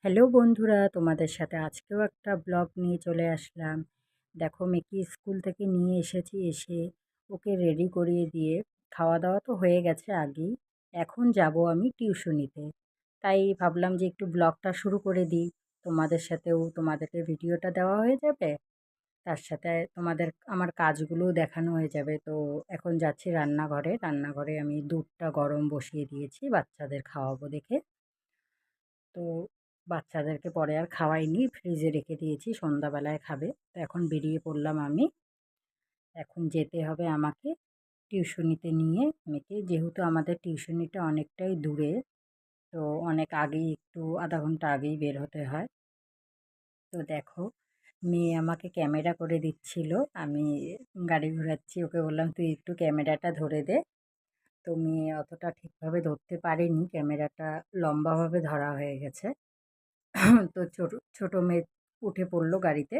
Hello বন্ধুরা, তোমাদের সাথে আজকেও একটা ব্লগ নিয়ে চলে আসলাম। দেখো, মেয়েকে স্কুল থেকে নিয়ে এসেছি, এসে ওকে রেডি করিয়ে দিয়ে খাওয়া দাওয়া তো হয়ে গেছে আগেই। এখন যাব আমি টিউশনিতে। তাই ভাবলাম যে একটু ব্লগটা শুরু করে দিই। তোমাদেরকে ভিডিওটা দেওয়া হয়ে যাবে, তার সাথে আমার কাজগুলোও দেখানো হয়ে যাবে। তো এখন যাচ্ছি রান্নাঘরে। রান্নাঘরে আমি দুধটা গরম বসিয়ে দিয়েছি বাচ্চাদের খাওয়াবো দেখে। তো বাচ্চাদেরকে পরে আর খাওয়াইনি, ফ্রিজে রেখে দিয়েছি, সন্ধ্যাবেলায় খাবে। তো এখন বেরিয়ে পড়লাম আমি। এখন যেতে হবে আমাকে টিউশনিতে নিয়ে মেয়েকে, যেহেতু আমাদের টিউশনিটা অনেকটাই দূরে। তো অনেক আগেই, একটু আধা ঘন্টা আগেই বের হতে হয়। তো দেখো, মেয়ে আমাকে ক্যামেরা করে দিচ্ছিল, আমি গাড়ি ঘোরাচ্ছি, ওকে বললাম তুই একটু ক্যামেরাটা ধরে দে। তো মেয়ে অতটা ঠিকভাবে ধরতে পারেনি, ক্যামেরাটা লম্বাভাবে ধরা হয়ে গেছে। তো ছোট ছোট মেয়ে উঠে পড়লো গাড়িতে।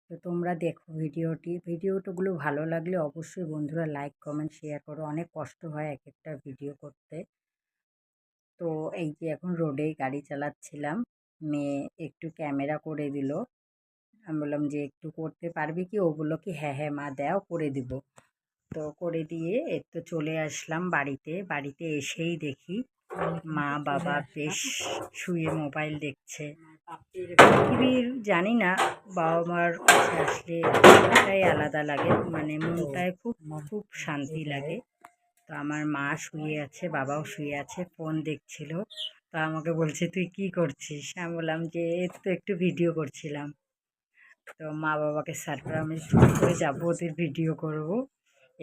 তো তোমরা দেখো ভিডিওগুলো ভালো লাগলে অবশ্যই বন্ধুরা লাইক কমেন্ট শেয়ার করো। অনেক কষ্ট হয় এক একটা ভিডিও করতে। তো এই যে এখন রোডে গাড়ি চালাচ্ছিলাম, মেয়ে একটু ক্যামেরা করে দিল। আমি বললাম যে একটু করতে পারবি কি? ও বললো কি হ্যাঁ হ্যাঁ মা, দাও করে দিব। তো করে দিয়ে একটু চলে আসলাম বাড়িতে। বাড়িতে এসেই দেখি মা বাবা বেশ শুয়ে মোবাইল দেখছে। পৃথিবীর জানি না, বাবা মার কাছে আসলে এটাই আলাদা লাগে, মানে মনটায় খুব খুব শান্তি লাগে। তো আমার মা শুয়ে আছে, বাবাও শুয়ে আছে, ফোন দেখছিল। তো আমাকে বলছে তুই কি করছিস? আমি বললাম যে এই তো একটু ভিডিও করছিলাম। তো মা বাবাকে সারপ্রাইজ, আমি চুপ করে যাবো, ওদের ভিডিও করব,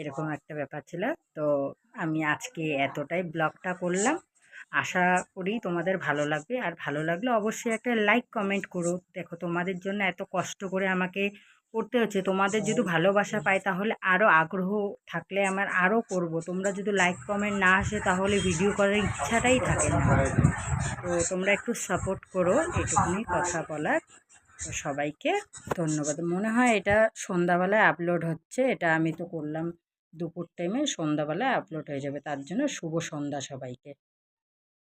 এরকম একটা ব্যাপার ছিল। তো আমি আজকে এতটাই ব্লগটা করলাম। আশা করি তোমাদের ভালো লাগবে, আর ভালো লাগলে অবশ্যই একটা লাইক কমেন্ট করো। দেখো, তোমাদের জন্য এত কষ্ট করে আমাকে করতে হচ্ছে। তোমাদের যদি ভালোবাসা পাই তাহলে আরও আগ্রহ থাকলে আমার আরও করব। তোমরা যদি লাইক কমেন্ট না আসে তাহলে ভিডিও করার ইচ্ছাটাই থাকে না। তো তোমরা একটু সাপোর্ট করো, এটুকুনি কথা বলার। তো সবাইকে ধন্যবাদ। মনে হয় এটা সন্ধ্যাবেলায় আপলোড হচ্ছে, এটা আমি তো করলাম দুপুর টাইমে, সন্ধ্যাবেলায় আপলোড হয়ে যাবে। তার জন্য শুভ সন্ধ্যা সবাইকে।